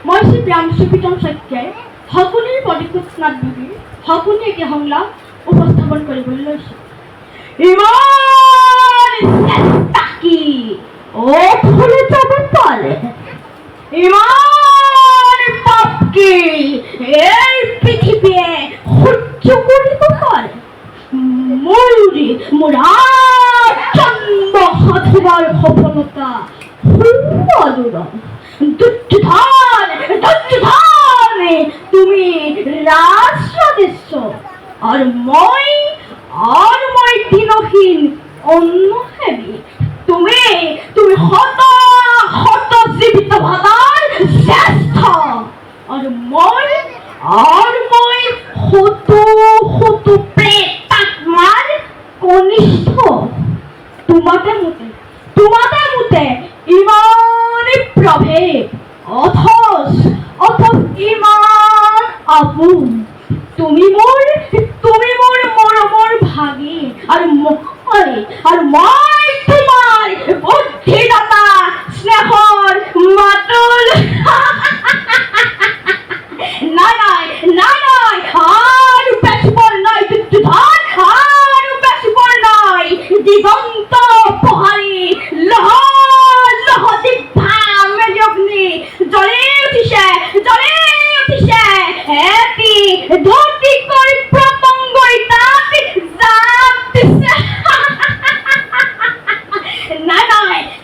মই শ্ৰী প্ৰিয়াংশু প্ৰীতম শইকীয়াই শকুনিৰ প্ৰতিকূট স্নাত বিবিৰ শকুনি এটি সংলাপ উপস্থাপন কৰিবলৈ লৈছোঁ। ইমান চেষ্টা কি অথলে যাব পাৰে, ইমান পাপ কি এই পৃথিৱীয়ে সহ্য কৰিব পাৰে। মোৰ আচন্দ সাধিবার সফলতা সুদূৰম। দুৰ্যোধন তুমি ৰাজৰাজেশ্ব আৰু মই দিনহীন অন্নসেৱী। তুমি শত শত জীৱিত ভাতাৰ জ্যেষ্ঠ আৰু মই শত শত প্ৰেতাত্মাৰ কনিষ্ঠ। তোমাতে মোতে ইমানে প্ৰভেদ অথচ ইমান আপোন। তুমি মোৰ মৰমৰ ভাগী আৰু মই তোমাৰ বুদ্ধিদাতা স্নেহৰ মাতুল। নাই আৰু বেছিবৰ নাই দুৰ্যোধন, আৰু বেছিবৰ নাই। দিগন্ত পহাৰি লহ দিব্যা মেলি অগ্নি জ্বলি উঠিছে এটি ধুতি কৰি প্ৰতংগই তাত জাপ দিছে। নাই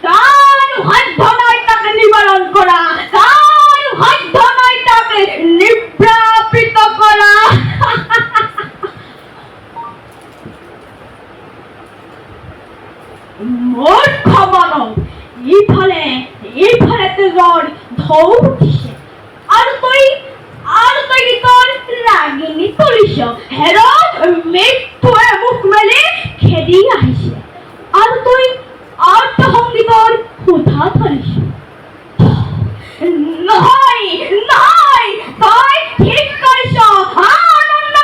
কাৰো সাধ্য নাই তাকে নিবাৰণ কৰা, কাৰো সাধ্য নাই তাকে নিব্ৰাপিত কৰা। মূৰ্খ মানৱ, ইফালে তেজৰ ঢৌ উঠিছে আৰু তই গীতৰ ৰাগিনী তুলিছ। হেৰ মৃত্যুৱে মুখ মেলি খেদি আহিছে আৰু তই সংগীতৰ সুধা ধৰিছ। নহয় তই ঠিক কৰিছ। আনন্দ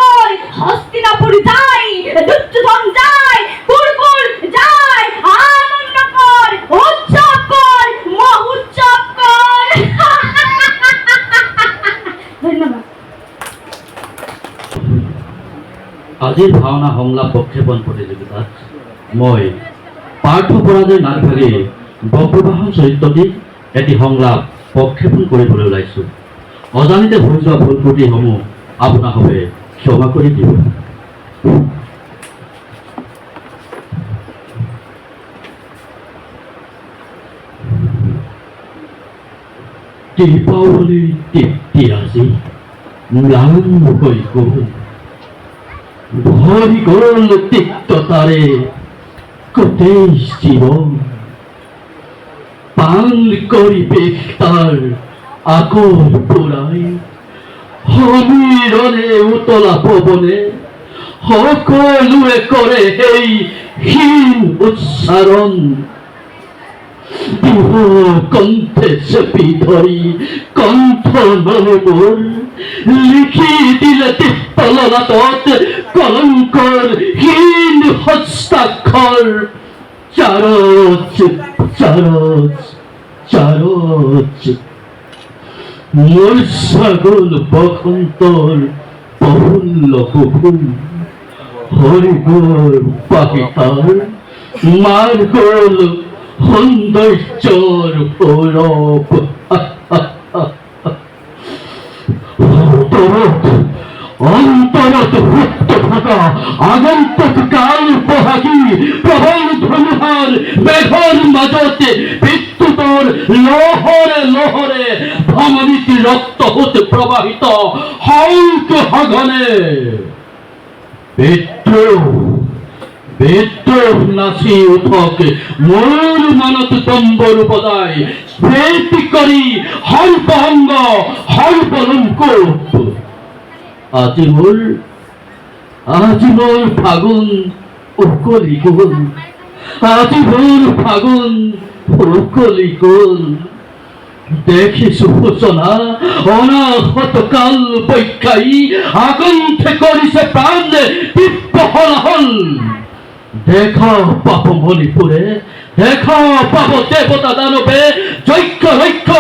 কৰ হস্তিনাপুৰ যায়, দুৰ্যোধন যায়, কুৰুকুল যায়। আনন্দ কৰ, উৎসৱ কৰ, মহোৎসৱ কৰ। ধন্যবাদ। আজিৰ ভাওনা সংলাপ প্ৰক্ষেপণ প্ৰতিযোগিতাত মই পাৰ্থ পৰাজয় নাগভাগী বক্ৰবাহন চৰিত্ৰটি এটি সংলাপ প্ৰক্ষেপণ কৰিবলৈ ওলাইছোঁ। অজানিতে হৈ যোৱা ভুল ত্ৰুটিসমূহ আপোনাসৱে ক্ষমা কৰি দিব। দীপাৱলীৰ তৃপ্তি আজি ম্লান হৈ গ'ল, ভৰি গ'ল তিক্ততাৰে গোটেই জীৱন। পান কৰিবেশ তাৰ আগৰ পৰাই, সমীৰণে উতলা পৱনে সকলোৱে কৰে সেই হীন উচ্চাৰণ। কণ্ঠে চেপি ধৰি কণ্ঠ নলবোৰ লিখি দিলে তিপ্তললাটত কলংকৰ হীন হস্তাক্ষৰ। চাৰজ মূৰ্ছা গ'ল বসন্তৰ প্ৰফুল্ল কুসুম। হৰি গ'ল পাহিতাৰ, মাৰ গ'ল সৌন্দৰ্যৰ সৌৰভ। অন্তৰত সুপ্ত থকা আগন্তুক কাল বহাগী প্ৰবল ধুমুহাৰ মেঘৰ মাজতে বিদ্যুতৰ লহৰে ভ্ৰমণিত ৰক্তহোত প্ৰবাহিত শংখ সঘনে বিদ্ৰোহ নাচি উঠক মোৰ মনত তম্বৰু বজাই, স্ফীতি কৰি সৰ্বংগ সৰ্বলংকোপ। আজি মোৰ ফাগুন উকলি গ'ল, আজি মোৰ ফাগুন উকলি গ'ল। দেখিছো সূচনা অনাহত কাল বৈক্ষায়ী আগন্তে কৰিছে প্ৰাণ দিব্য হলাহল। দেখা পাব মণিপুরে, দেখা পাব দেবতা দানবে যজ্ঞ রৈক্য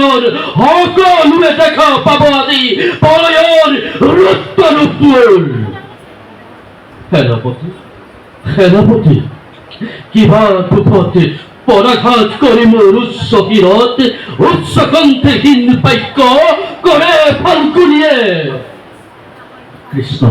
অৰণৰ সকলোৱে দেখা পাব আজি প্ৰলয়ৰ ৰুদ্ৰৰূপবোৰ। সেনাপতি কিবা দুখত পৰাঘাত কৰি মোৰ উচ্চ শিৰত উচ্চ কণ্ঠহীন বাক্য কৰে ফাল্গুনীয়ে। কৃষ্ণ